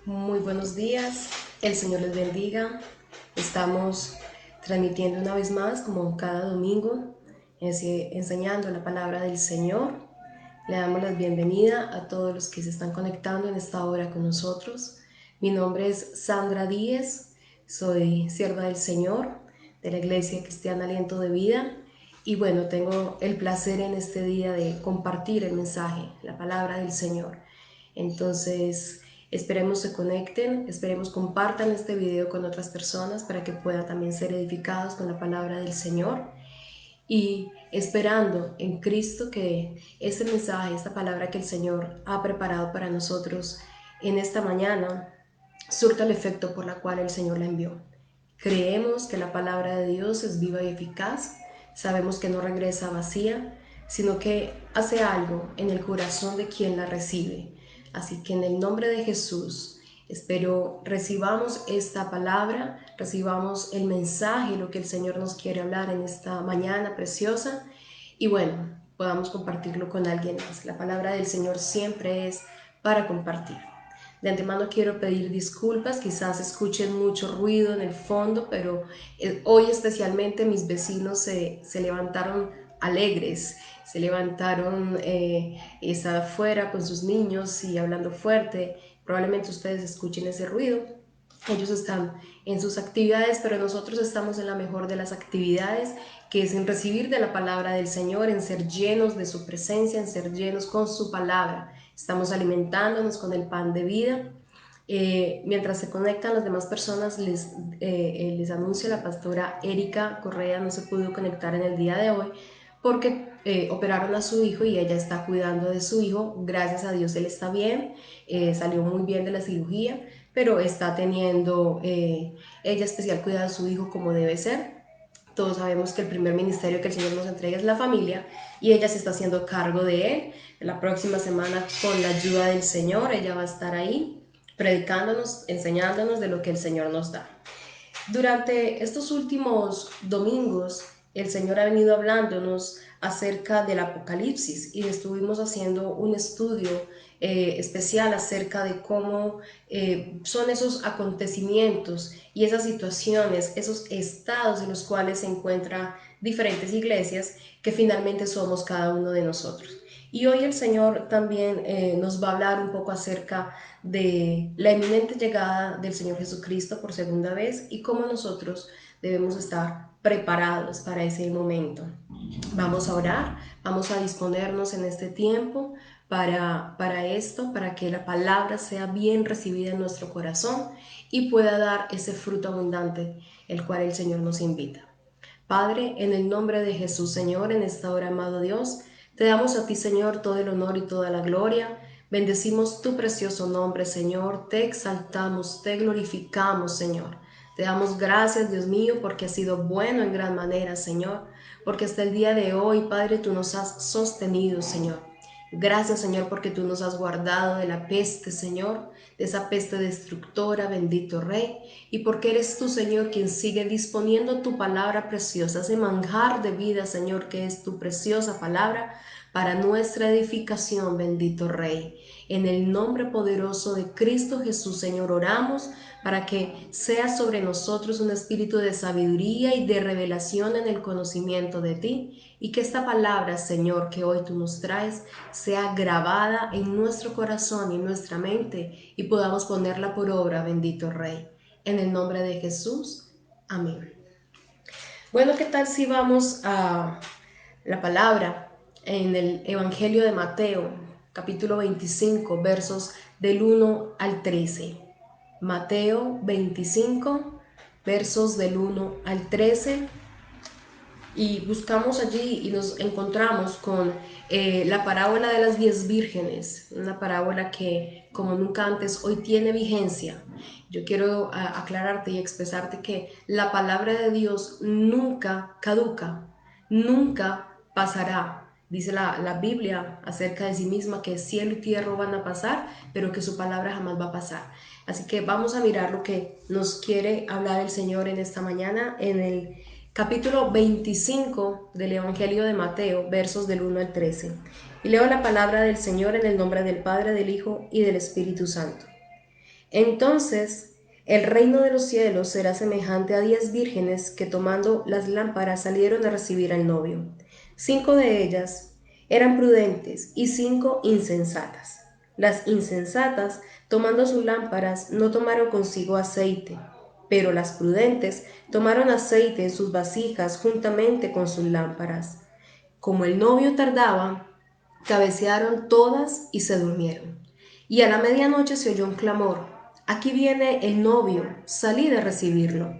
Muy buenos días, el Señor les bendiga. Estamos transmitiendo una vez más, como cada domingo, enseñando la palabra del Señor. Le damos la bienvenida a todos los que se están conectando en esta hora con nosotros. Mi nombre es Sandra Díez, soy sierva del Señor de la Iglesia Cristiana Aliento de Vida. Y bueno, tengo el placer en este día de compartir el mensaje, la palabra del Señor. Entonces, esperemos se conecten, esperemos compartan este video con otras personas para que puedan también ser edificados con la palabra del Señor y esperando en Cristo que este mensaje, esta palabra que el Señor ha preparado para nosotros en esta mañana, surta el efecto por la cual el Señor la envió. Creemos que la palabra de Dios es viva y eficaz, sabemos que no regresa vacía, sino que hace algo en el corazón de quien la recibe. Así que en el nombre de Jesús, espero recibamos esta palabra, recibamos el mensaje, lo que el Señor nos quiere hablar en esta mañana preciosa y bueno, podamos compartirlo con alguien más. La palabra del Señor siempre es para compartir. De antemano quiero pedir disculpas, quizás escuchen mucho ruido en el fondo, pero hoy especialmente mis vecinos se levantaron alegres, se levantaron, están afuera con sus niños y hablando fuerte. Probablemente ustedes escuchen ese ruido. Ellos están en sus actividades, pero nosotros estamos en la mejor de las actividades, que es en recibir de la palabra del Señor, en ser llenos de su presencia, en ser llenos con su palabra. Estamos alimentándonos con el pan de vida. Mientras se conectan las demás personas, les anuncio, la pastora Erika Correa no se pudo conectar en el día de hoy porque operaron a su hijo y ella está cuidando de su hijo. Gracias a Dios él está bien, salió muy bien de la cirugía, pero está teniendo ella especial cuidado de su hijo como debe ser. Todos sabemos que el primer ministerio que el Señor nos entrega es la familia y ella se está haciendo cargo de él. La próxima semana, con la ayuda del Señor, ella va a estar ahí predicándonos, enseñándonos de lo que el Señor nos da. Durante estos últimos domingos, el Señor ha venido hablándonos acerca del Apocalipsis y estuvimos haciendo un estudio especial acerca de cómo son esos acontecimientos y esas situaciones, esos estados en los cuales se encuentran diferentes iglesias que finalmente somos cada uno de nosotros. Y hoy el Señor también nos va a hablar un poco acerca de la inminente llegada del Señor Jesucristo por segunda vez y cómo nosotros debemos estar preparados para ese momento. Vamos a orar, vamos a disponernos en este tiempo para esto, para que la palabra sea bien recibida en nuestro corazón y pueda dar ese fruto abundante, el cual el Señor nos invita. Padre, en el nombre de Jesús, Señor, en esta hora, amado Dios, te damos a ti, Señor, todo el honor y toda la gloria. Bendecimos tu precioso nombre, Señor. Te exaltamos, te glorificamos, Señor. Te damos gracias, Dios mío, porque has sido bueno en gran manera, Señor. Porque hasta el día de hoy, Padre, tú nos has sostenido, Señor. Gracias, Señor, porque tú nos has guardado de la peste, Señor, de esa peste destructora, bendito Rey, y porque eres tú, Señor, quien sigue disponiendo tu palabra preciosa, ese manjar de vida, Señor, que es tu preciosa palabra, para nuestra edificación, bendito Rey. En el nombre poderoso de Cristo Jesús, Señor, oramos para que sea sobre nosotros un espíritu de sabiduría y de revelación en el conocimiento de ti, y que esta palabra, Señor, que hoy tú nos traes, sea grabada en nuestro corazón y en nuestra mente y podamos ponerla por obra, bendito Rey. En el nombre de Jesús, amén. Bueno, ¿qué tal si vamos a la palabra en el Evangelio de Mateo, capítulo 25, versos del 1 al 13? Mateo 25, versos del 1 al 13. Y buscamos allí y nos encontramos con la parábola de las 10 vírgenes, una parábola que como nunca antes hoy tiene vigencia. Yo quiero aclararte y expresarte que la palabra de Dios nunca caduca, nunca pasará. Dice la Biblia acerca de sí misma que cielo y tierra van a pasar, pero que su palabra jamás va a pasar. Así que vamos a mirar lo que nos quiere hablar el Señor en esta mañana en el capítulo 25 del Evangelio de Mateo, versos del 1 al 13. Y leo la palabra del Señor en el nombre del Padre, del Hijo y del Espíritu Santo. Entonces el reino de los cielos será semejante a 10 vírgenes que tomando las lámparas salieron a recibir al novio. 5 de ellas eran prudentes y 5 insensatas. Las insensatas, tomando sus lámparas, no tomaron consigo aceite, pero las prudentes tomaron aceite en sus vasijas juntamente con sus lámparas. Como el novio tardaba, cabecearon todas y se durmieron. Y a la medianoche se oyó un clamor: aquí viene el novio, salid a recibirlo.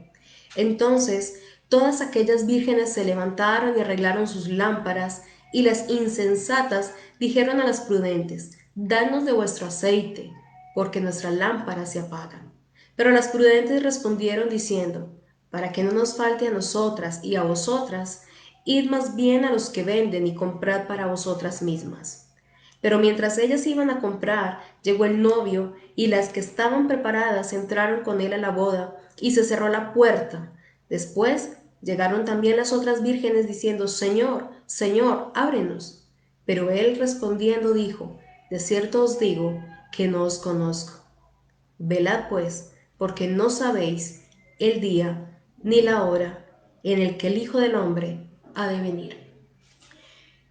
Entonces todas aquellas vírgenes se levantaron y arreglaron sus lámparas, y las insensatas dijeron a las prudentes: danos de vuestro aceite, porque nuestras lámparas se apagan. Pero las prudentes respondieron diciendo: para que no nos falte a nosotras y a vosotras, id más bien a los que venden y comprad para vosotras mismas. Pero mientras ellas iban a comprar, llegó el novio, y las que estaban preparadas entraron con él a la boda, y se cerró la puerta. Después llegaron también las otras vírgenes diciendo: Señor, Señor, ábrenos. Pero él respondiendo dijo: de cierto os digo que no os conozco. Velad pues, porque no sabéis el día ni la hora en el que el Hijo del Hombre ha de venir.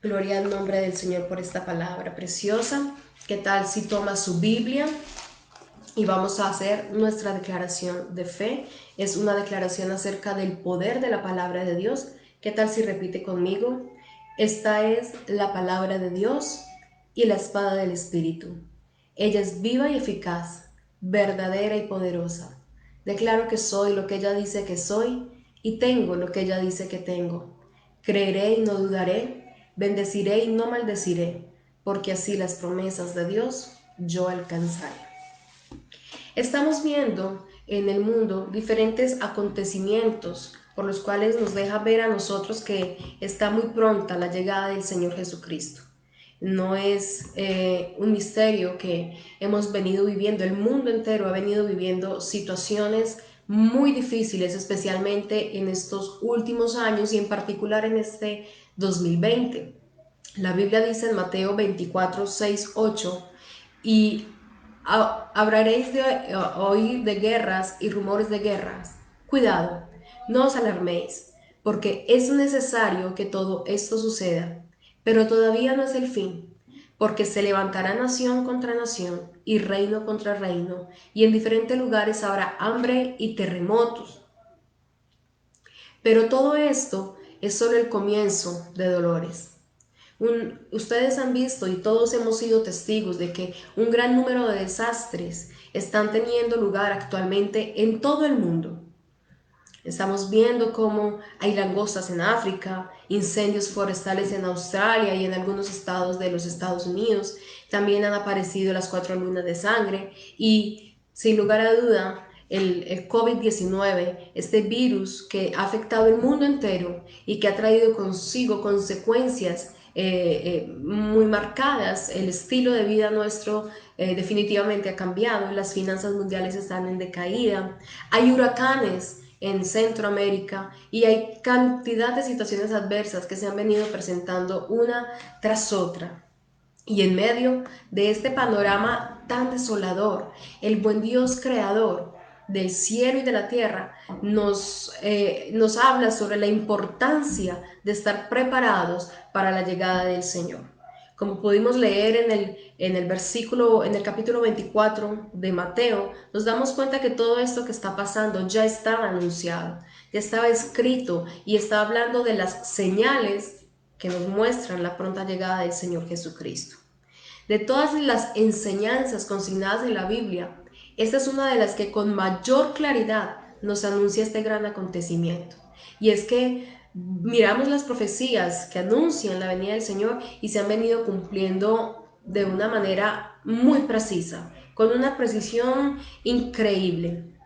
Gloria al nombre del Señor por esta palabra preciosa. ¿Qué tal si toma su Biblia y vamos a hacer nuestra declaración de fe? Es una declaración acerca del poder de la palabra de Dios. ¿Qué tal si repite conmigo? Esta es la palabra de Dios y la espada del Espíritu. Ella es viva y eficaz, verdadera y poderosa. Declaro que soy lo que ella dice que soy y tengo lo que ella dice que tengo. Creeré y no dudaré, bendeciré y no maldeciré, porque así las promesas de Dios yo alcanzaré. Estamos viendo en el mundo diferentes acontecimientos por los cuales nos deja ver a nosotros que está muy pronta la llegada del Señor Jesucristo. No es un misterio que hemos venido viviendo, el mundo entero ha venido viviendo situaciones muy difíciles, especialmente en estos últimos años y en particular en este 2020. La Biblia dice en Mateo 24, 6, 8, y hablaréis de oír de guerras y rumores de guerras. Cuidado, no os alarméis, porque es necesario que todo esto suceda, pero todavía no es el fin, porque se levantará nación contra nación y reino contra reino, y en diferentes lugares habrá hambre y terremotos. Pero todo esto es solo el comienzo de dolores. Ustedes han visto y todos hemos sido testigos de que un gran número de desastres están teniendo lugar actualmente en todo el mundo. Estamos viendo cómo hay langostas en África, incendios forestales en Australia y en algunos estados de los Estados Unidos. También han aparecido las 4 lunas de sangre y, sin lugar a duda, el COVID-19, este virus que ha afectado el mundo entero y que ha traído consigo consecuencias muy marcadas. El estilo de vida nuestro definitivamente ha cambiado, las finanzas mundiales están en decaída, hay huracanes en Centroamérica y hay cantidad de situaciones adversas que se han venido presentando una tras otra. Y en medio de este panorama tan desolador, el buen Dios creador del cielo y de la tierra nos habla sobre la importancia de estar preparados para la llegada del Señor. Como pudimos leer en el capítulo 24 de Mateo, nos damos cuenta que todo esto que está pasando ya estaba anunciado, ya estaba escrito y está hablando de las señales que nos muestran la pronta llegada del Señor Jesucristo. De todas las enseñanzas consignadas en la Biblia, esta es una de las que con mayor claridad nos anuncia este gran acontecimiento. Y es que miramos las profecías que anuncian la venida del Señor y se han venido cumpliendo de una manera muy precisa, con una precisión increíble.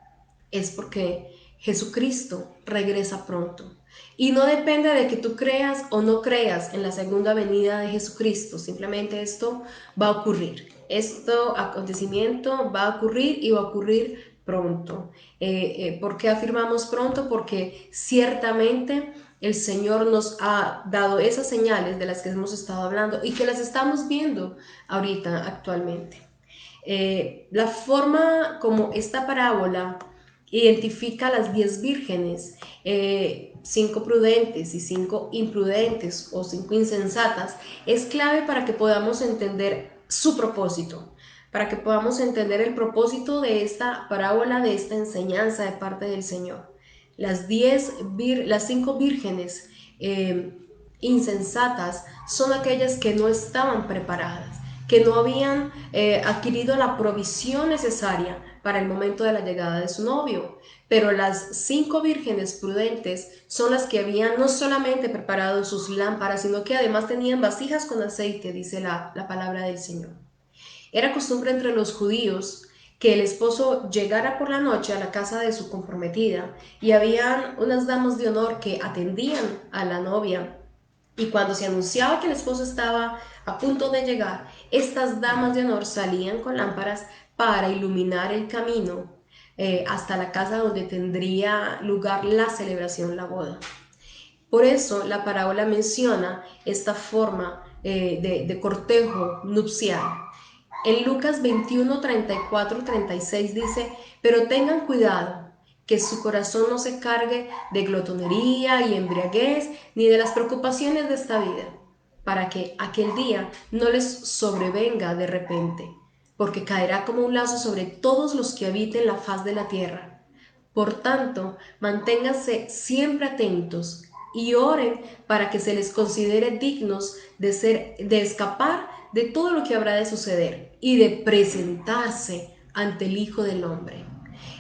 Es porque Jesucristo regresa pronto. Y no depende de que tú creas o no creas en la segunda venida de Jesucristo. Simplemente esto va a ocurrir. Este acontecimiento va a ocurrir y va a ocurrir pronto. ¿Por qué afirmamos pronto? Porque ciertamente el Señor nos ha dado esas señales de las que hemos estado hablando y que las estamos viendo ahorita actualmente. La forma como esta parábola identifica a las 10 vírgenes, 5 prudentes y 5 imprudentes o 5 insensatas, es clave para que podamos entender su propósito, para que podamos entender el propósito de esta parábola, de esta enseñanza de parte del Señor. Las 5 vírgenes insensatas son aquellas que no estaban preparadas, que no habían adquirido la provisión necesaria para el momento de la llegada de su novio. Pero las 5 vírgenes prudentes son las que habían no solamente preparado sus lámparas, sino que además tenían vasijas con aceite, dice la palabra del Señor. Era costumbre entre los judíos que el esposo llegara por la noche a la casa de su comprometida y habían unas damas de honor que atendían a la novia. Y cuando se anunciaba que el esposo estaba a punto de llegar, estas damas de honor salían con lámparas para iluminar el camino hasta la casa donde tendría lugar la celebración, la boda. Por eso la parábola menciona esta forma de cortejo nupcial. En Lucas 21, 34, 36 dice, pero tengan cuidado, que su corazón no se cargue de glotonería y embriaguez, ni de las preocupaciones de esta vida, para que aquel día no les sobrevenga de repente, porque caerá como un lazo sobre todos los que habiten la faz de la tierra. Por tanto, manténganse siempre atentos y oren para que se les considere dignos de escapar de todo lo que habrá de suceder y de presentarse ante el Hijo del Hombre.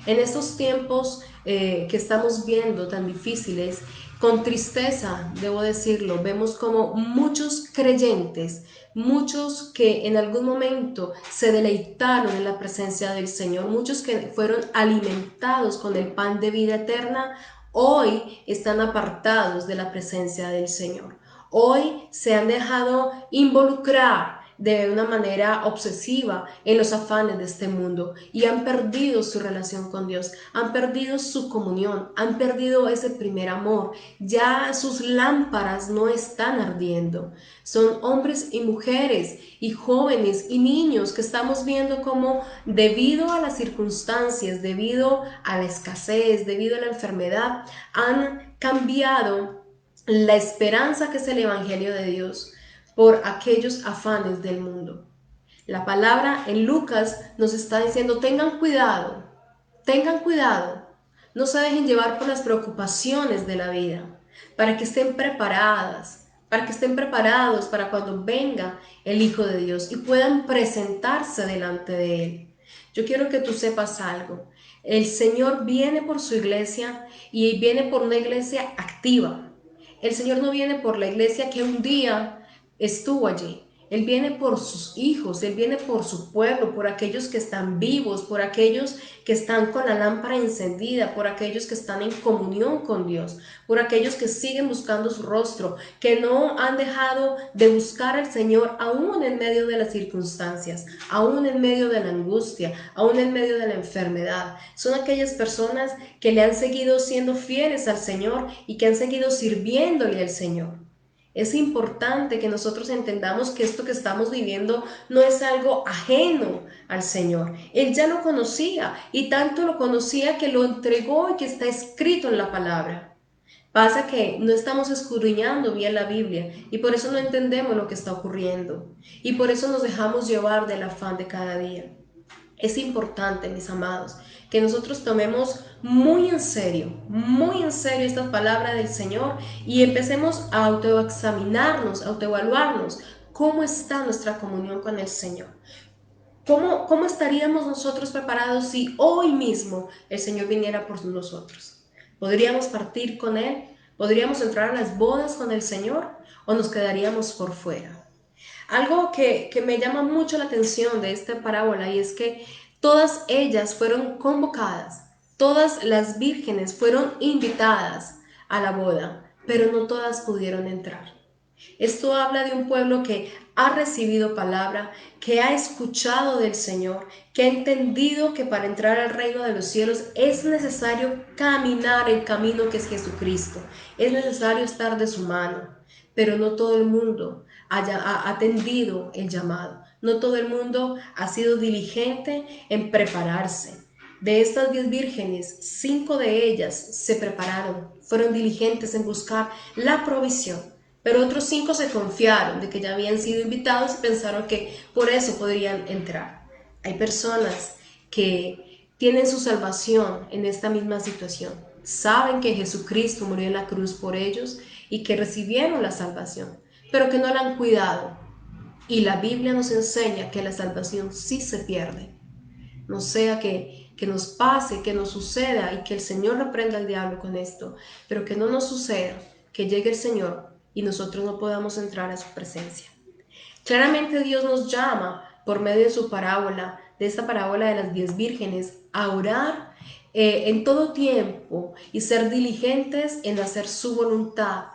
En estos tiempos que estamos viendo tan difíciles, con tristeza, debo decirlo, vemos como muchos creyentes, muchos que en algún momento se deleitaron en la presencia del Señor, muchos que fueron alimentados con el pan de vida eterna, hoy están apartados de la presencia del Señor. Hoy se han dejado involucrar de una manera obsesiva en los afanes de este mundo y han perdido su relación con Dios, han perdido su comunión, han perdido ese primer amor. Ya sus lámparas no están ardiendo. Son hombres y mujeres y jóvenes y niños que estamos viendo como debido a las circunstancias, debido a la escasez, debido a la enfermedad, han cambiado la esperanza que es el Evangelio de Dios por aquellos afanes del mundo. La palabra en Lucas nos está diciendo, tengan cuidado, no se dejen llevar por las preocupaciones de la vida, para que estén preparadas, para que estén preparados para cuando venga el Hijo de Dios y puedan presentarse delante de Él. Yo quiero que tú sepas algo. El Señor viene por su iglesia y viene por una iglesia activa. El Señor no viene por la iglesia que un día estuvo allí. Él viene por sus hijos, Él viene por su pueblo, por aquellos que están vivos, por aquellos que están con la lámpara encendida, por aquellos que están en comunión con Dios, por aquellos que siguen buscando su rostro, que no han dejado de buscar al Señor aún en medio de las circunstancias, aún en medio de la angustia, aún en medio de la enfermedad. Son aquellas personas que le han seguido siendo fieles al Señor y que han seguido sirviéndole al Señor. Es importante que nosotros entendamos que esto que estamos viviendo no es algo ajeno al Señor. Él ya lo conocía y tanto lo conocía que lo entregó y que está escrito en la palabra. Pasa que no estamos escudriñando bien la Biblia y por eso no entendemos lo que está ocurriendo y por eso nos dejamos llevar del afán de cada día. Es importante, mis amados, que nosotros tomemos muy en serio esta palabra del Señor y empecemos a autoexaminarnos, a autoevaluarnos cómo está nuestra comunión con el Señor. ¿Cómo estaríamos nosotros preparados si hoy mismo el Señor viniera por nosotros? ¿Podríamos partir con Él? ¿Podríamos entrar a las bodas con el Señor? ¿O nos quedaríamos por fuera? Algo que me llama mucho la atención de esta parábola y es que todas ellas fueron convocadas, todas las vírgenes fueron invitadas a la boda, pero no todas pudieron entrar. Esto habla de un pueblo que ha recibido palabra, que ha escuchado del Señor, que ha entendido que para entrar al reino de los cielos es necesario caminar el camino que es Jesucristo, es necesario estar de su mano, pero no todo el mundo ha atendido el llamado. No todo el mundo ha sido diligente en prepararse. De estas 10 vírgenes, 5 de ellas se prepararon, fueron diligentes en buscar la provisión, pero otros 5 se confiaron de que ya habían sido invitados y pensaron que por eso podrían entrar. Hay personas que tienen su salvación en esta misma situación. Saben que Jesucristo murió en la cruz por ellos y que recibieron la salvación, pero que no la han cuidado. Y la Biblia nos enseña que la salvación sí se pierde. No sea que nos pase, que nos suceda y que el Señor reprenda al diablo con esto, pero que no nos suceda que llegue el Señor y nosotros no podamos entrar a su presencia. Claramente Dios nos llama por medio de su parábola, de esta parábola de las 10 vírgenes, a orar en todo tiempo y ser diligentes en hacer su voluntad,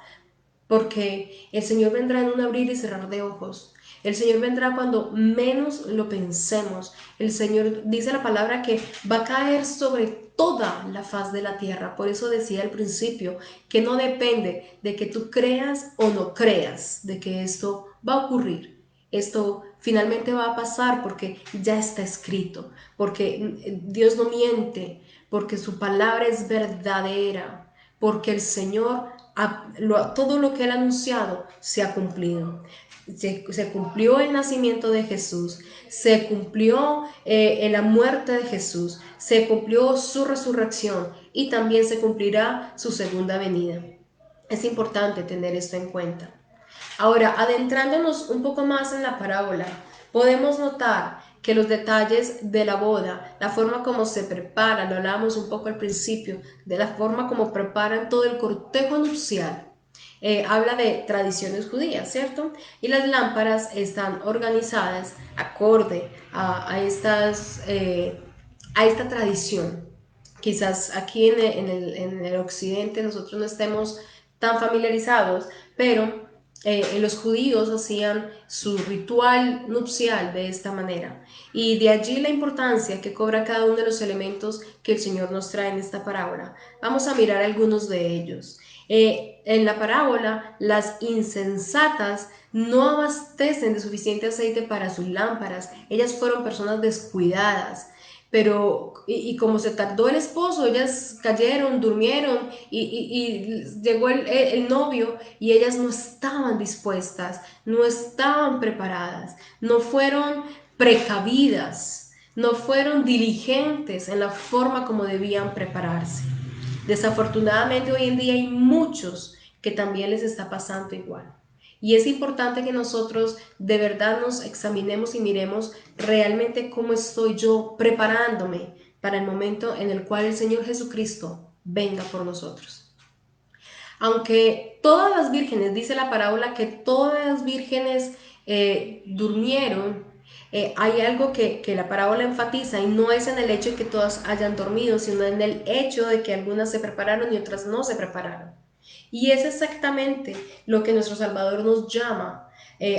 porque el Señor vendrá en un abrir y cerrar de ojos. El Señor vendrá cuando menos lo pensemos. El Señor dice la palabra que va a caer sobre toda la faz de la tierra. Por eso decía al principio que no depende de que tú creas o no creas de que esto va a ocurrir. Esto finalmente va a pasar porque ya está escrito, porque Dios no miente, porque su palabra es verdadera, porque el Señor, todo lo que Él ha anunciado se ha cumplido. Se cumplió el nacimiento de Jesús, se cumplió en la muerte de Jesús, se cumplió su resurrección y también se cumplirá su segunda venida. Es importante tener esto en cuenta. Ahora, adentrándonos un poco más en la parábola, podemos notar que los detalles de la boda, la forma como se prepara, lo hablábamos un poco al principio, de la forma como preparan todo el cortejo nupcial, habla de tradiciones judías, ¿cierto? Y las lámparas están organizadas acorde a esta tradición. Quizás aquí en el occidente nosotros no estemos tan familiarizados, pero los judíos hacían su ritual nupcial de esta manera. Y de allí la importancia que cobra cada uno de los elementos que el Señor nos trae en esta parábola. Vamos a mirar algunos de ellos. En la parábola, las insensatas no abastecen de suficiente aceite para sus lámparas. Ellas fueron personas descuidadas. Pero, y como se tardó el esposo, ellas cayeron, durmieron y llegó el novio y ellas no estaban dispuestas, no estaban preparadas, no fueron precavidas, no fueron diligentes en la forma como debían prepararse. Desafortunadamente hoy en día hay muchos que también les está pasando igual. Y es importante que nosotros de verdad nos examinemos y miremos realmente cómo estoy yo preparándome para el momento en el cual el Señor Jesucristo venga por nosotros. Aunque todas las vírgenes, dice la parábola que todas las vírgenes durmieron, hay algo que la parábola enfatiza y no es en el hecho de que todas hayan dormido, sino en el hecho de que algunas se prepararon y otras no se prepararon. Y es exactamente lo que nuestro Salvador nos llama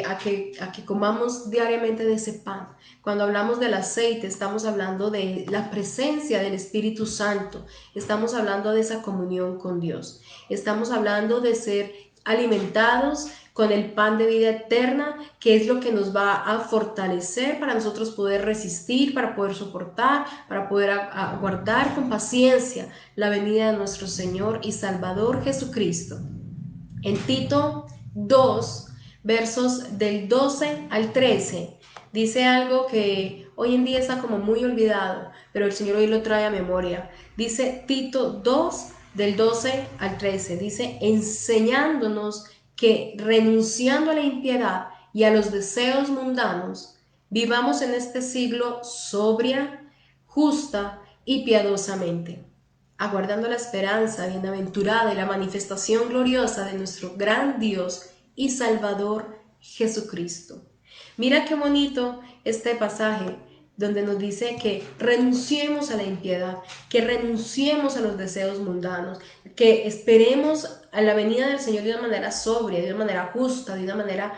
a que comamos diariamente de ese pan. Cuando hablamos del aceite, estamos hablando de la presencia del Espíritu Santo, estamos hablando de esa comunión con Dios, estamos hablando de ser alimentados con el pan de vida eterna, que es lo que nos va a fortalecer para nosotros poder resistir, para poder soportar, para poder aguardar con paciencia la venida de nuestro Señor y Salvador Jesucristo. En Tito 2, versos del 12 al 13, dice algo que hoy en día está como muy olvidado, pero el Señor hoy lo trae a memoria. Dice Tito 2, del 12 al 13, dice, enseñándonos que renunciando a la impiedad y a los deseos mundanos, vivamos en este siglo sobria, justa y piadosamente, aguardando la esperanza bienaventurada y la manifestación gloriosa de nuestro gran Dios y Salvador Jesucristo. Mira qué bonito este pasaje donde nos dice que renunciemos a la impiedad, que renunciemos a los deseos mundanos, que esperemos a la venida del Señor de una manera sobria, de una manera justa, de una manera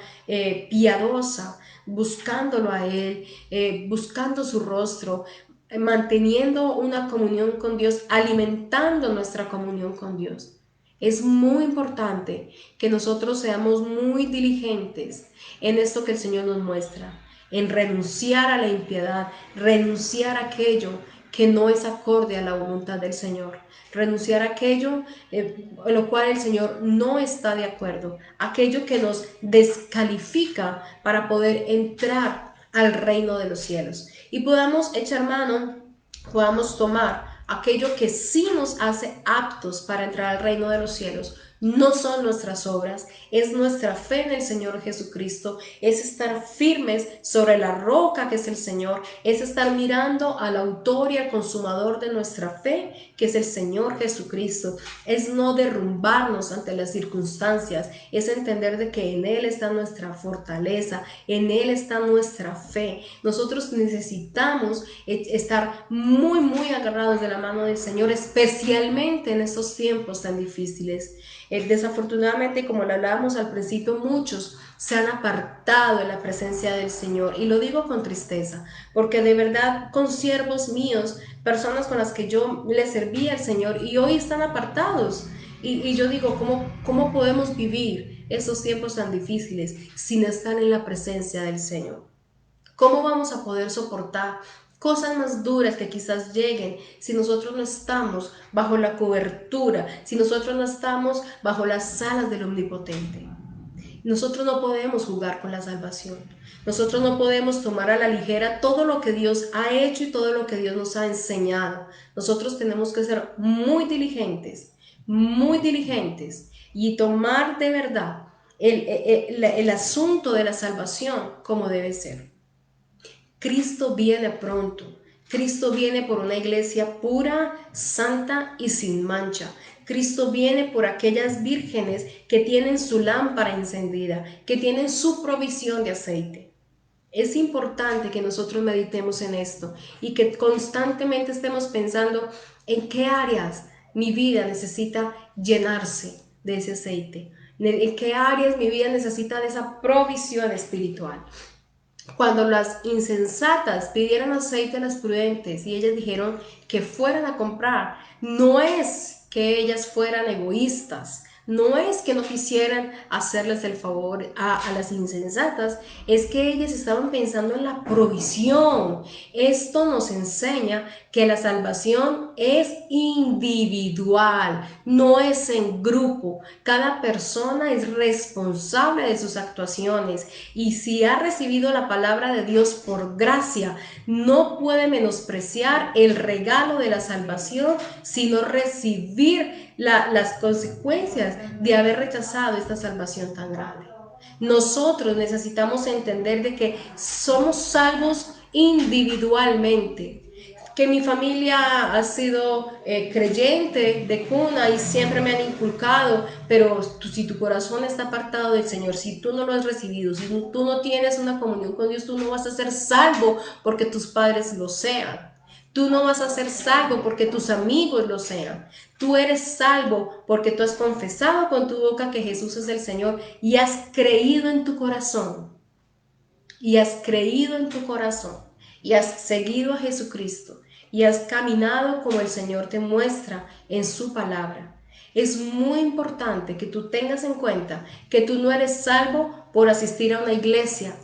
piadosa, buscándolo a Él, buscando su rostro, manteniendo una comunión con Dios, alimentando nuestra comunión con Dios. Es muy importante que nosotros seamos muy diligentes en esto que el Señor nos muestra. en renunciar a la impiedad, renunciar a aquello que no es acorde a la voluntad del Señor, renunciar a aquello en lo cual el Señor no está de acuerdo, aquello que nos descalifica para poder entrar al reino de los cielos y podamos echar mano, podamos tomar aquello que sí nos hace aptos para entrar al reino de los cielos. No son nuestras obras, es nuestra fe en el Señor Jesucristo, es estar firmes sobre la roca que es el Señor, es estar mirando al autor y al consumador de nuestra fe, que es el Señor Jesucristo, es no derrumbarnos ante las circunstancias, es entender de que en Él está nuestra fortaleza, en Él está nuestra fe. Nosotros necesitamos estar muy agarrados de la mano del Señor, especialmente en estos tiempos tan difíciles. Desafortunadamente, como lo hablábamos al principio, muchos se han apartado de la presencia del Señor, y lo digo con tristeza, porque de verdad consiervos míos, personas con las que yo le servía al Señor, y hoy están apartados. Y yo digo, ¿cómo podemos vivir esos tiempos tan difíciles sin estar en la presencia del Señor? ¿Cómo vamos a poder soportar cosas más duras que quizás lleguen si nosotros no estamos bajo la cobertura, si nosotros no estamos bajo las alas del Omnipotente? Nosotros no podemos jugar con la salvación. Nosotros no podemos tomar a la ligera todo lo que Dios ha hecho y todo lo que Dios nos ha enseñado. Nosotros tenemos que ser muy diligentes y tomar de verdad el asunto de la salvación como debe ser. Cristo viene pronto. Cristo viene por una iglesia pura, santa y sin mancha. Cristo viene por aquellas vírgenes que tienen su lámpara encendida, que tienen su provisión de aceite. Es importante que nosotros meditemos en esto y que constantemente estemos pensando en qué áreas mi vida necesita llenarse de ese aceite, en qué áreas mi vida necesita de esa provisión espiritual. Cuando las insensatas pidieron aceite a las prudentes y ellas dijeron que fueran a comprar, no es que ellas fueran egoístas, no es que no quisieran hacerles el favor a las insensatas, es que ellas estaban pensando en la provisión. Esto nos enseña que la salvación es individual, no es en grupo. Cada persona es responsable de sus actuaciones y si ha recibido la palabra de Dios por gracia, no puede menospreciar el regalo de la salvación, sino recibir las consecuencias de haber rechazado esta salvación tan grande. Nosotros necesitamos entender de que somos salvos individualmente, que mi familia ha sido creyente de cuna y siempre me han inculcado, pero si tu corazón está apartado del Señor, si tú no lo has recibido, si tú no tienes una comunión con Dios, tú no vas a ser salvo porque tus padres lo sean. Tú no vas a ser salvo porque tus amigos lo sean. Tú eres salvo porque tú has confesado con tu boca que Jesús es el Señor y has creído en tu corazón. Y has creído en tu corazón. Y has seguido a Jesucristo. Y has caminado como el Señor te muestra en su palabra. Es muy importante que tú tengas en cuenta que tú no eres salvo por asistir a una iglesia.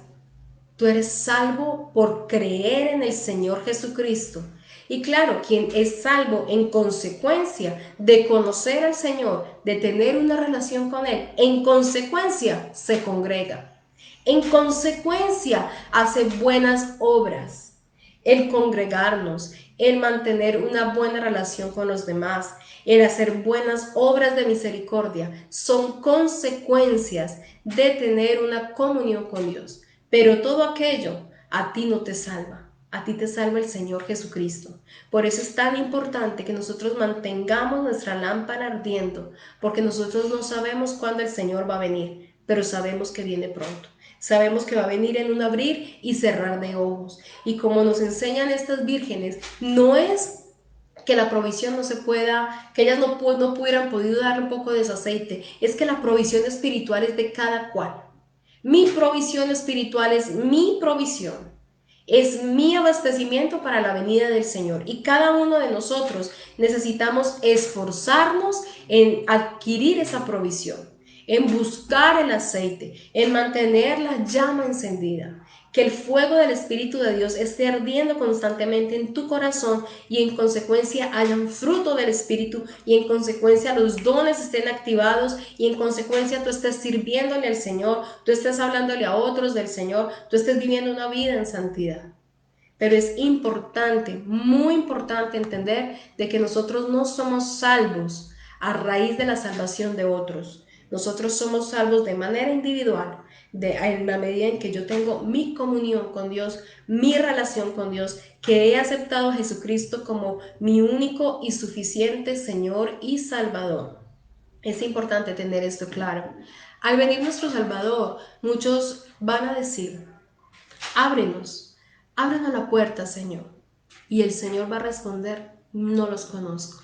Tú eres salvo por creer en el Señor Jesucristo. Y claro, quien es salvo en consecuencia de conocer al Señor, de tener una relación con Él, en consecuencia se congrega. En consecuencia hace buenas obras. El congregarnos, el mantener una buena relación con los demás, el hacer buenas obras de misericordia, son consecuencias de tener una comunión con Dios. Pero todo aquello a ti no te salva. A ti te salva el Señor Jesucristo. Por eso es tan importante que nosotros mantengamos nuestra lámpara ardiendo, porque nosotros no sabemos cuándo el Señor va a venir, pero sabemos que viene pronto. Sabemos que va a venir en un abrir y cerrar de ojos. Y como nos enseñan estas vírgenes, no es que la provisión no se pueda, que ellas no hubieran podido darle un poco de ese aceite, es que la provisión espiritual es de cada cual. Mi provisión espiritual es mi provisión. Es mi abastecimiento para la venida del Señor. Y cada uno de nosotros necesitamos esforzarnos en adquirir esa provisión. en buscar el aceite, en mantener la llama encendida. Que el fuego del Espíritu de Dios esté ardiendo constantemente en tu corazón y en consecuencia hayan fruto del Espíritu y en consecuencia los dones estén activados y en consecuencia tú estés sirviéndole al Señor, tú estés hablándole a otros del Señor, tú estés viviendo una vida en santidad. Pero es importante, muy importante entender de que nosotros no somos salvos a raíz de la salvación de otros. Nosotros somos salvos de manera individual, en la medida en que yo tengo mi comunión con Dios, mi relación con Dios, que he aceptado a Jesucristo como mi único y suficiente Señor y Salvador. Es importante tener esto claro. Al venir nuestro Salvador, muchos van a decir: ábrenos, ábrenos la puerta, Señor. Y el Señor va a responder: no los conozco.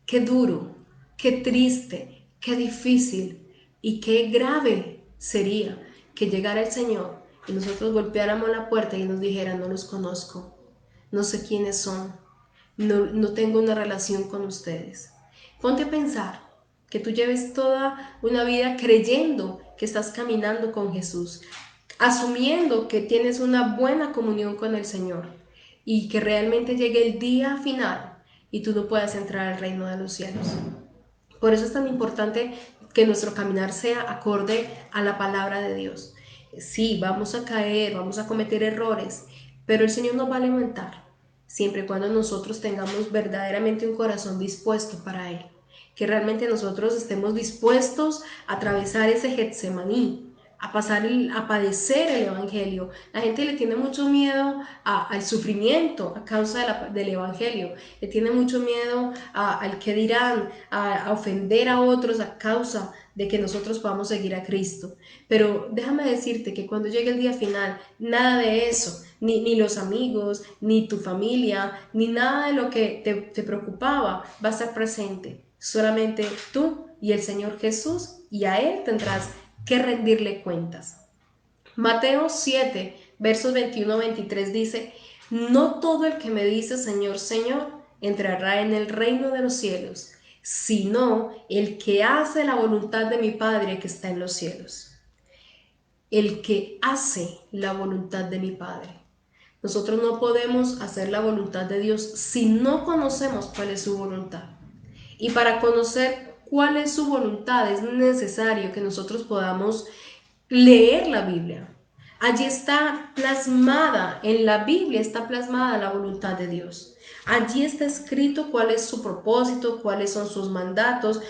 Qué duro, qué triste, qué difícil y qué grave sería que llegara el Señor y nosotros golpeáramos la puerta y nos dijera: no los conozco, no sé quiénes son, no tengo una relación con ustedes. Ponte a pensar que tú lleves toda una vida creyendo que estás caminando con Jesús, asumiendo que tienes una buena comunión con el Señor y que realmente llegue el día final y tú no puedas entrar al reino de los cielos. Por eso es tan importante que nuestro caminar sea acorde a la palabra de Dios. Sí, vamos a caer, vamos a cometer errores, pero el Señor nos va a alimentar siempre y cuando nosotros tengamos verdaderamente un corazón dispuesto para Él. Que realmente nosotros estemos dispuestos a atravesar ese Getsemaní, a padecer el Evangelio. La gente le tiene mucho miedo al sufrimiento a causa del Evangelio, le tiene mucho miedo al que dirán, a ofender a otros a causa de que nosotros podamos seguir a Cristo. Pero déjame decirte que cuando llegue el día final, nada de eso, ni los amigos, ni tu familia, ni nada de lo que te preocupaba va a estar presente. Solamente tú y el Señor Jesús, y a Él tendrás que rendirle cuentas. Mateo 7, versos 21-23 dice: no todo el que me dice Señor, Señor, entrará en el reino de los cielos, sino el que hace la voluntad de mi Padre que está en los cielos. El que hace la voluntad de mi Padre. Nosotros no podemos hacer la voluntad de Dios si no conocemos cuál es su voluntad. Y para conocer cuál es su voluntad es necesario que nosotros podamos leer la Biblia. Allí está plasmada, en la Biblia está plasmada la voluntad de Dios. Allí está escrito cuál es su propósito, cuáles son sus mandatos,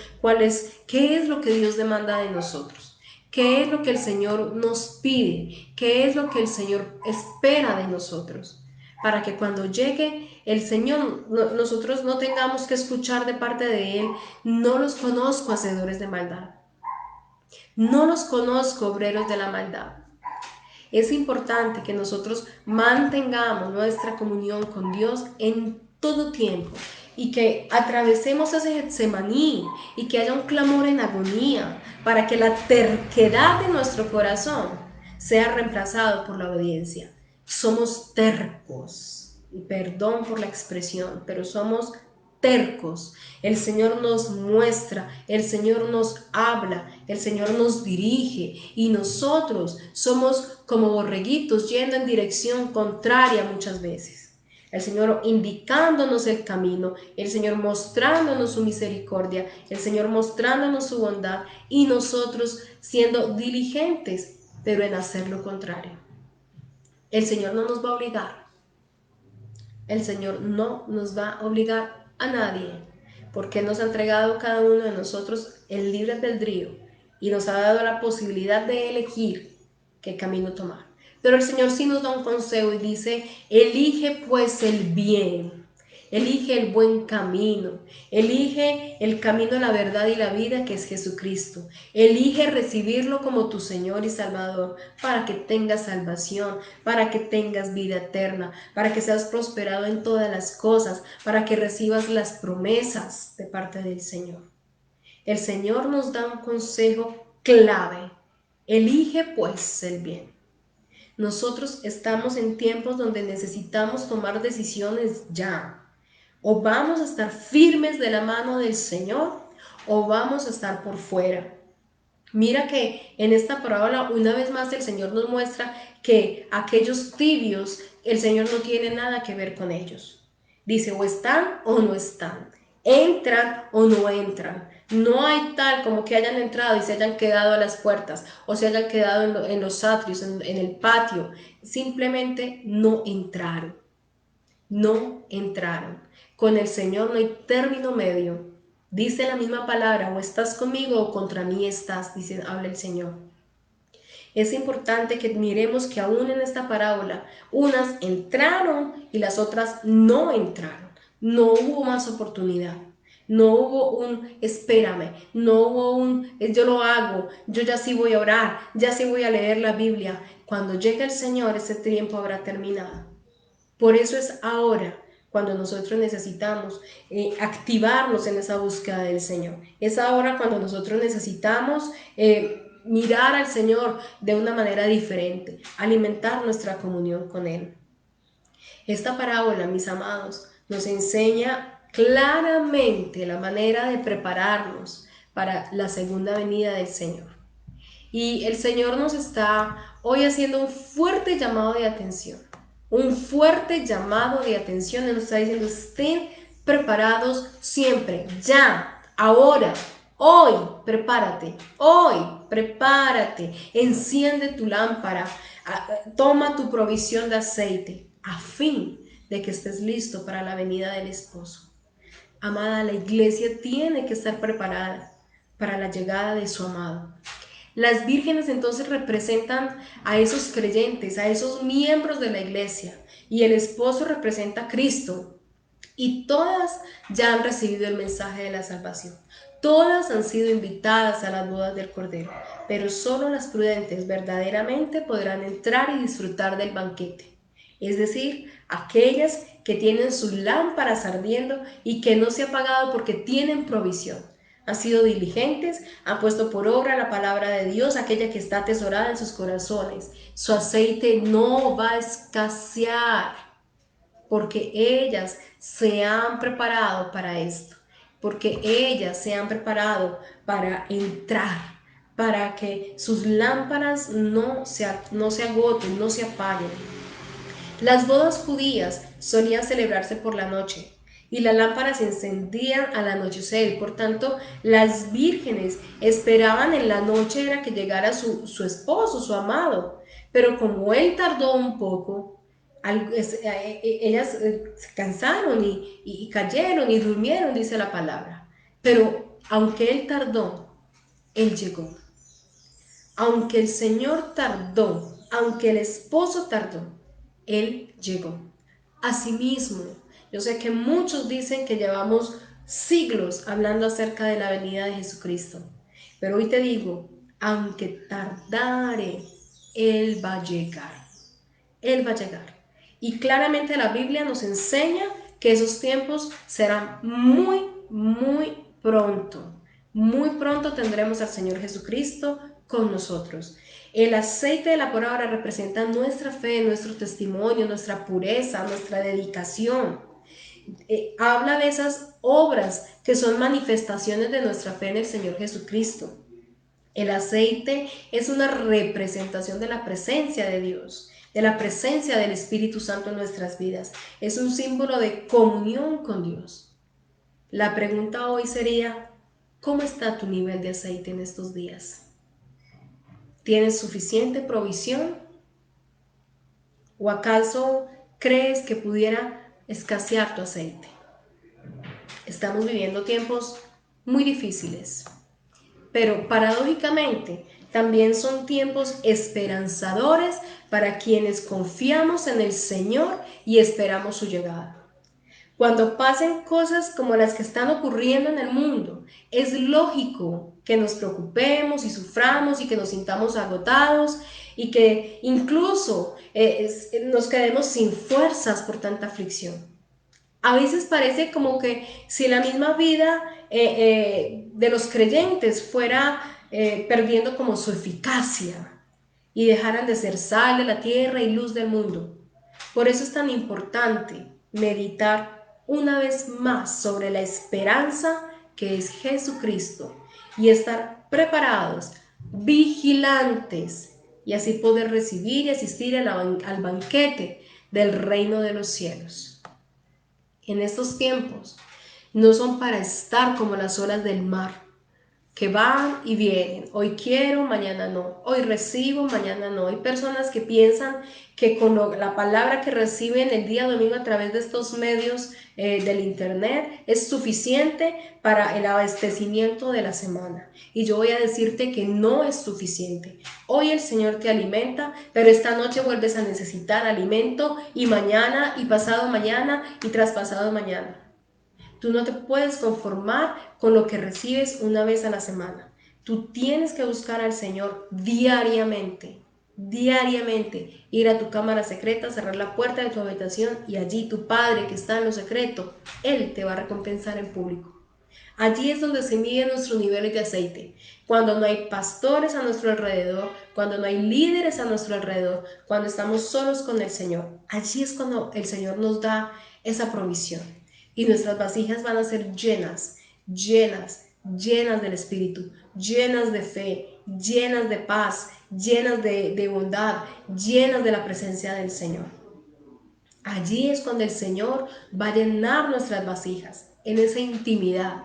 qué es lo que Dios demanda de nosotros, qué es lo que el Señor nos pide, qué es lo que el Señor espera de nosotros, para que cuando llegue el Señor nosotros no tengamos que escuchar de parte de Él: no los conozco, hacedores de maldad. No los conozco, obreros de la maldad. Es importante que nosotros mantengamos nuestra comunión con Dios en todo tiempo y que atravesemos ese Getsemaní y que haya un clamor en agonía para que la terquedad de nuestro corazón sea reemplazado por la obediencia. Somos tercos, y perdón por la expresión, pero somos tercos. El Señor nos muestra, el Señor nos habla, el Señor nos dirige y nosotros somos como borreguitos yendo en dirección contraria muchas veces. El Señor indicándonos el camino, el Señor mostrándonos su misericordia, el Señor mostrándonos su bondad y nosotros siendo diligentes, pero en hacer lo contrario. El Señor no nos va a obligar. El Señor no nos va a obligar a nadie, porque nos ha entregado cada uno de nosotros el libre albedrío y nos ha dado la posibilidad de elegir qué camino tomar. Pero el Señor sí nos da un consejo y dice: elige pues el bien, elige el buen camino, elige el camino de la verdad y la vida, que es Jesucristo. Elige recibirlo como tu Señor y Salvador para que tengas salvación, para que tengas vida eterna, para que seas prosperado en todas las cosas, para que recibas las promesas de parte del Señor. El Señor nos da un consejo clave: elige pues el bien. Nosotros estamos en tiempos donde necesitamos tomar decisiones ya. O vamos a estar firmes de la mano del Señor o vamos a estar por fuera. Mira que en esta parábola una vez más el Señor nos muestra que aquellos tibios, el Señor no tiene nada que ver con ellos. Dice, o están o no están, entran o no entran. No hay tal como que hayan entrado y se hayan quedado a las puertas o se hayan quedado en los atrios, en el patio. Simplemente no entraron, no entraron. Con el Señor no hay término medio. Dice la misma palabra, o estás conmigo o contra mí estás, dice, habla el Señor. Es importante que miremos que aún en esta parábola, unas entraron y las otras no entraron. No hubo más oportunidad. No hubo un espérame, no hubo un yo lo hago, yo ya sí voy a orar, ya sí voy a leer la Biblia. Cuando llegue el Señor, ese tiempo habrá terminado. Por eso es ahora cuando nosotros necesitamos activarnos en esa búsqueda del Señor. Es ahora cuando nosotros necesitamos mirar al Señor de una manera diferente, alimentar nuestra comunión con Él. Esta parábola, mis amados, nos enseña claramente la manera de prepararnos para la segunda venida del Señor. Y el Señor nos está hoy haciendo un fuerte llamado de atención. Un fuerte llamado de atención. Él nos está diciendo, estén preparados siempre, ya, ahora, hoy, prepárate, enciende tu lámpara, toma tu provisión de aceite, a fin de que estés listo para la venida del esposo. Amada, la iglesia tiene que estar preparada para la llegada de su amado. Las vírgenes entonces representan a esos creyentes, a esos miembros de la iglesia, y el esposo representa a Cristo. Y todas ya han recibido el mensaje de la salvación. Todas han sido invitadas a las bodas del Cordero, pero solo las prudentes verdaderamente podrán entrar y disfrutar del banquete. Es decir, aquellas que tienen sus lámparas ardiendo y que no se ha apagado porque tienen provisión. Han sido diligentes, han puesto por obra la palabra de Dios, aquella que está atesorada en sus corazones. Su aceite no va a escasear porque ellas se han preparado para esto, porque ellas se han preparado para entrar, para que sus lámparas no se agoten, no se apaguen. Las bodas judías solían celebrarse por la noche y las lámparas se encendían al anochecer. Por tanto, las vírgenes esperaban en la noche era que llegara su esposo, su amado. Pero como él tardó un poco, ellas se cansaron y cayeron y durmieron, dice la palabra. Pero aunque él tardó, él llegó. Aunque el Señor tardó, aunque el esposo tardó, Él llegó. Asimismo, yo sé que muchos dicen que llevamos siglos hablando acerca de la venida de Jesucristo, pero hoy te digo, aunque tardare, Él va a llegar. Él va a llegar. Y claramente la Biblia nos enseña que esos tiempos serán muy, muy pronto. Muy pronto tendremos al Señor Jesucristo con nosotros. El aceite de la por ahora representa nuestra fe, nuestro testimonio, nuestra pureza, nuestra dedicación. Habla de esas obras que son manifestaciones de nuestra fe en el Señor Jesucristo. El aceite es una representación de la presencia de Dios, de la presencia del Espíritu Santo en nuestras vidas. Es un símbolo de comunión con Dios. La pregunta hoy sería, ¿cómo está tu nivel de aceite en estos días? ¿Tienes suficiente provisión? ¿O acaso crees que pudiera escasear tu aceite? Estamos viviendo tiempos muy difíciles, pero paradójicamente también son tiempos esperanzadores para quienes confiamos en el Señor y esperamos su llegada. Cuando pasen cosas como las que están ocurriendo en el mundo, es lógico que nos preocupemos y suframos y que nos sintamos agotados y que incluso nos quedemos sin fuerzas por tanta aflicción. A veces parece como que si la misma vida de los creyentes fuera perdiendo como su eficacia y dejaran de ser sal de la tierra y luz del mundo. Por eso es tan importante meditar una vez más sobre la esperanza que es Jesucristo y estar preparados vigilantes, y así poder recibir y asistir al banquete del reino de los cielos. En estos tiempos no son para estar como las olas del mar, que van y vienen. Hoy quiero, mañana no. Hoy recibo, mañana no. Hay personas que piensan que con la palabra que reciben el día domingo a través de estos medios del internet es suficiente para el abastecimiento de la semana. Y yo voy a decirte que no es suficiente. Hoy el Señor te alimenta, pero esta noche vuelves a necesitar alimento, y mañana y pasado mañana y traspasado mañana. Tú no te puedes conformar con lo que recibes una vez a la semana. Tú tienes que buscar al Señor diariamente, diariamente. Ir a tu cámara secreta, cerrar la puerta de tu habitación, y allí tu Padre que está en lo secreto, Él te va a recompensar en público. Allí es donde se miden nuestros niveles de aceite. Cuando no hay pastores a nuestro alrededor, cuando no hay líderes a nuestro alrededor, cuando estamos solos con el Señor, allí es cuando el Señor nos da esa provisión. Y nuestras vasijas van a ser llenas, llenas, llenas del Espíritu, llenas de fe, llenas de paz, llenas de bondad, llenas de la presencia del Señor. Allí es cuando el Señor va a llenar nuestras vasijas, en esa intimidad.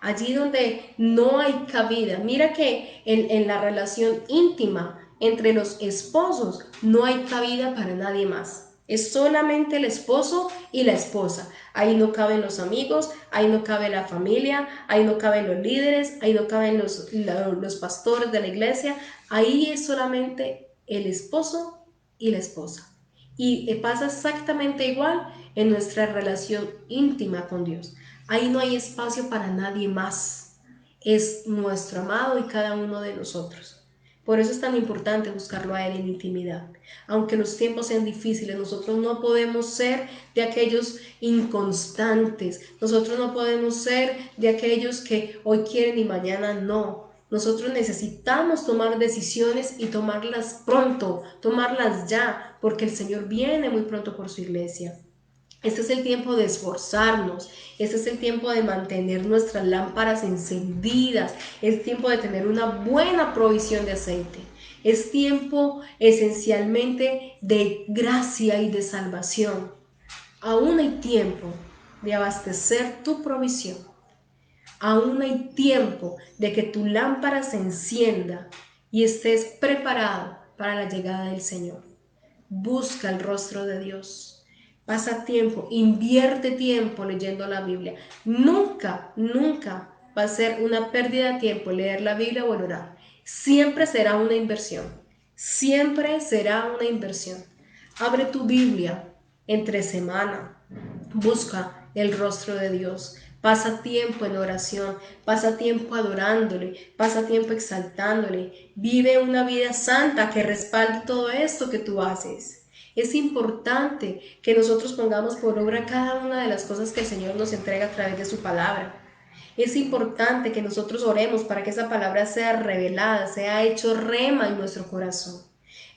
Allí donde no hay cabida. Mira que en la relación íntima entre los esposos no hay cabida para nadie más. Es solamente el esposo y la esposa. Ahí no caben los amigos, ahí no cabe la familia, ahí no caben los líderes, ahí no caben los pastores de la iglesia. Ahí es solamente el esposo y la esposa. Y pasa exactamente igual en nuestra relación íntima con Dios. Ahí no hay espacio para nadie más. Es nuestro amado y cada uno de nosotros. Por eso es tan importante buscarlo a Él en intimidad. Aunque los tiempos sean difíciles, nosotros no podemos ser de aquellos inconstantes. Nosotros no podemos ser de aquellos que hoy quieren y mañana no. Nosotros necesitamos tomar decisiones y tomarlas pronto, tomarlas ya, porque el Señor viene muy pronto por su iglesia. Este es el tiempo de esforzarnos, este es el tiempo de mantener nuestras lámparas encendidas, es tiempo de tener una buena provisión de aceite, es tiempo esencialmente de gracia y de salvación. Aún hay tiempo de abastecer tu provisión, aún hay tiempo de que tu lámpara se encienda y estés preparado para la llegada del Señor. Busca el rostro de Dios. Pasa tiempo, invierte tiempo leyendo la Biblia. Nunca, nunca va a ser una pérdida de tiempo leer la Biblia o el orar. Siempre será una inversión. Siempre será una inversión. Abre tu Biblia entre semana. Busca el rostro de Dios. Pasa tiempo en oración, pasa tiempo adorándole, pasa tiempo exaltándole. Vive una vida santa que respalde todo esto que tú haces. Es importante que nosotros pongamos por obra cada una de las cosas que el Señor nos entrega a través de su palabra. Es importante que nosotros oremos para que esa palabra sea revelada, sea hecho rema en nuestro corazón.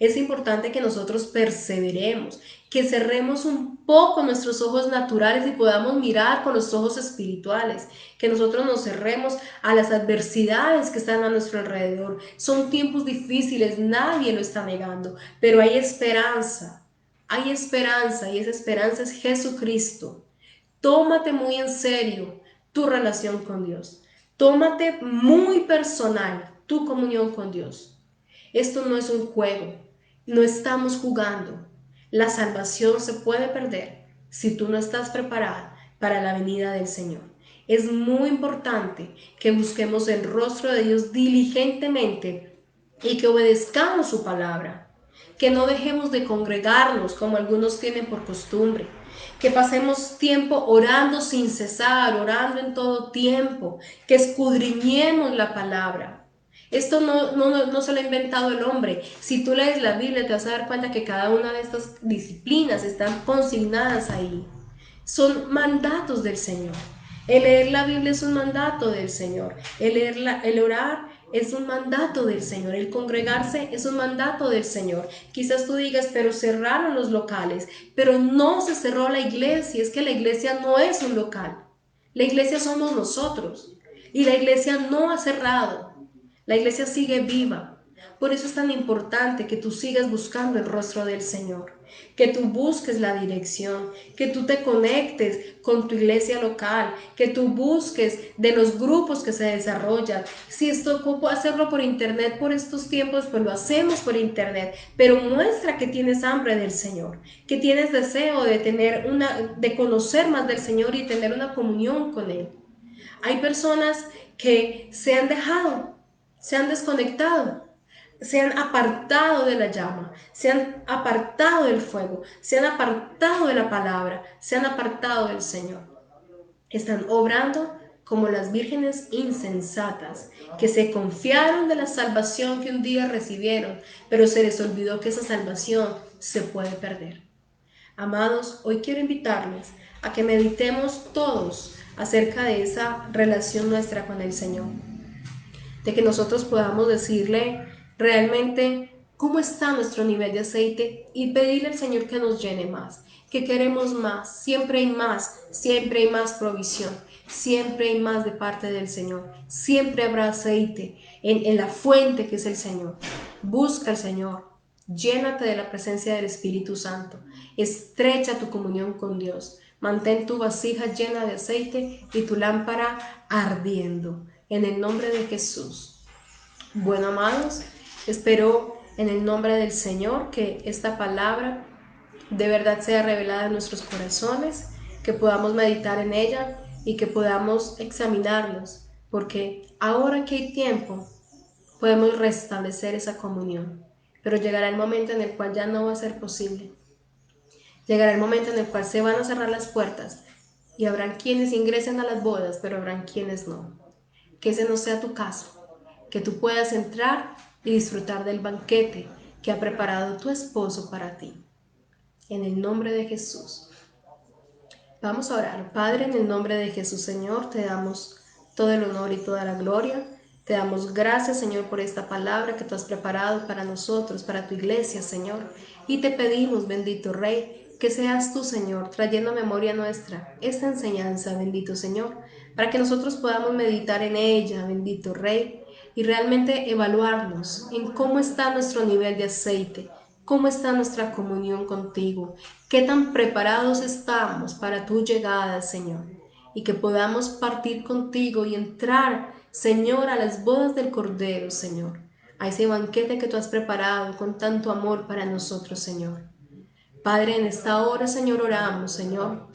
Es importante que nosotros perseveremos, que cerremos un poco nuestros ojos naturales y podamos mirar con los ojos espirituales, que nosotros nos cerremos a las adversidades que están a nuestro alrededor. Son tiempos difíciles, nadie lo está negando, pero hay esperanza y esa esperanza es Jesucristo. Tómate muy en serio tu relación con Dios. Tómate muy personal tu comunión con Dios. Esto no es un juego, no estamos jugando. La salvación se puede perder si tú no estás preparada para la venida del Señor. Es muy importante que busquemos el rostro de Dios diligentemente y que obedezcamos su palabra. Que no dejemos de congregarnos como algunos tienen por costumbre. Que pasemos tiempo orando sin cesar, orando en todo tiempo. Que escudriñemos la palabra. Esto no se lo ha inventado el hombre. Si tú lees la Biblia te vas a dar cuenta que cada una de estas disciplinas están consignadas ahí. Son mandatos del Señor. El leer la Biblia es un mandato del Señor. El orar es un mandato del Señor. El congregarse es un mandato del Señor. Quizás tú digas, pero cerraron los locales. Pero no se cerró la iglesia. Es que la iglesia no es un local. La iglesia somos nosotros. Y la iglesia no ha cerrado. La iglesia sigue viva. Por eso es tan importante que tú sigas buscando el rostro del Señor, que tú busques la dirección, que tú te conectes con tu iglesia local, que tú busques de los grupos que se desarrollan. Si esto ocupo hacerlo por internet por estos tiempos, pues lo hacemos por internet, pero muestra que tienes hambre del Señor, que tienes deseo de conocer más del Señor y tener una comunión con Él. Hay personas que se han dejado, se han desconectado, se han apartado de la llama, se han apartado del fuego, se han apartado de la palabra, se han apartado del Señor. Están obrando como las vírgenes insensatas, que se confiaron de la salvación que un día recibieron, pero se les olvidó que esa salvación se puede perder. Amados, hoy quiero invitarles a que meditemos todos acerca de esa relación nuestra con el Señor, de que nosotros podamos decirle realmente cómo está nuestro nivel de aceite y pedirle al Señor que nos llene más, que queremos más, siempre hay más provisión, siempre hay más de parte del Señor, siempre habrá aceite en la fuente que es el Señor. Busca al Señor, llénate de la presencia del Espíritu Santo, estrecha tu comunión con Dios, mantén tu vasija llena de aceite y tu lámpara ardiendo. En el nombre de Jesús. Bueno, amados, espero en el nombre del Señor que esta palabra de verdad sea revelada en nuestros corazones, que podamos meditar en ella y que podamos examinarnos, porque ahora que hay tiempo podemos restablecer esa comunión, pero llegará el momento en el cual ya no va a ser posible. Llegará el momento en el cual se van a cerrar las puertas y habrán quienes ingresen a las bodas, pero habrán quienes no. Que ese no sea tu caso, que tú puedas entrar y disfrutar del banquete que ha preparado tu esposo para ti. En el nombre de Jesús. Vamos a orar. Padre, en el nombre de Jesús, Señor, te damos todo el honor y toda la gloria. Te damos gracias, Señor, por esta palabra que tú has preparado para nosotros, para tu iglesia, Señor. Y te pedimos, bendito Rey, que seas tú, Señor, trayendo a memoria nuestra esta enseñanza, bendito Señor, para que nosotros podamos meditar en ella, bendito Rey, y realmente evaluarnos en cómo está nuestro nivel de aceite, cómo está nuestra comunión contigo, qué tan preparados estamos para tu llegada, Señor, y que podamos partir contigo y entrar, Señor, a las bodas del Cordero, Señor, a ese banquete que tú has preparado con tanto amor para nosotros, Señor. Padre, en esta hora, Señor, oramos, Señor,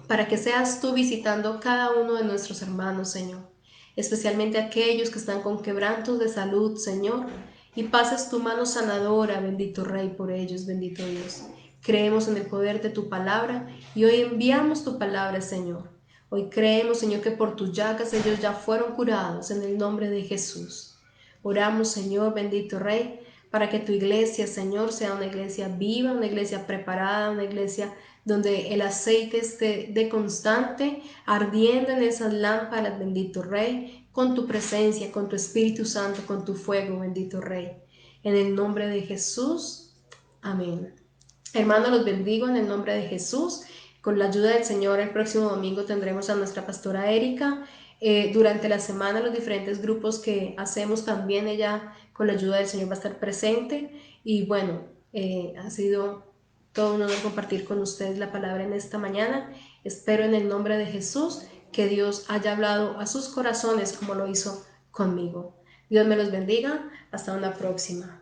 para que seas tú visitando cada uno de nuestros hermanos, Señor, especialmente aquellos que están con quebrantos de salud, Señor, y pases tu mano sanadora, bendito Rey, por ellos, bendito Dios. Creemos en el poder de tu palabra y hoy enviamos tu palabra, Señor. Hoy creemos, Señor, que por tus llagas ellos ya fueron curados en el nombre de Jesús. Oramos, Señor, bendito Rey, para que tu iglesia, Señor, sea una iglesia viva, una iglesia preparada, una iglesia donde el aceite esté de constante, ardiendo en esas lámparas, bendito Rey, con tu presencia, con tu Espíritu Santo, con tu fuego, bendito Rey. En el nombre de Jesús, amén. Hermanos, los bendigo en el nombre de Jesús. Con la ayuda del Señor, el próximo domingo tendremos a nuestra pastora Erika. Durante la semana, los diferentes grupos que hacemos también, ella con la ayuda del Señor va a estar presente. Y bueno, ha sido todo un honor compartir con ustedes la palabra en esta mañana. Espero en el nombre de Jesús que Dios haya hablado a sus corazones como lo hizo conmigo. Dios me los bendiga. Hasta una próxima.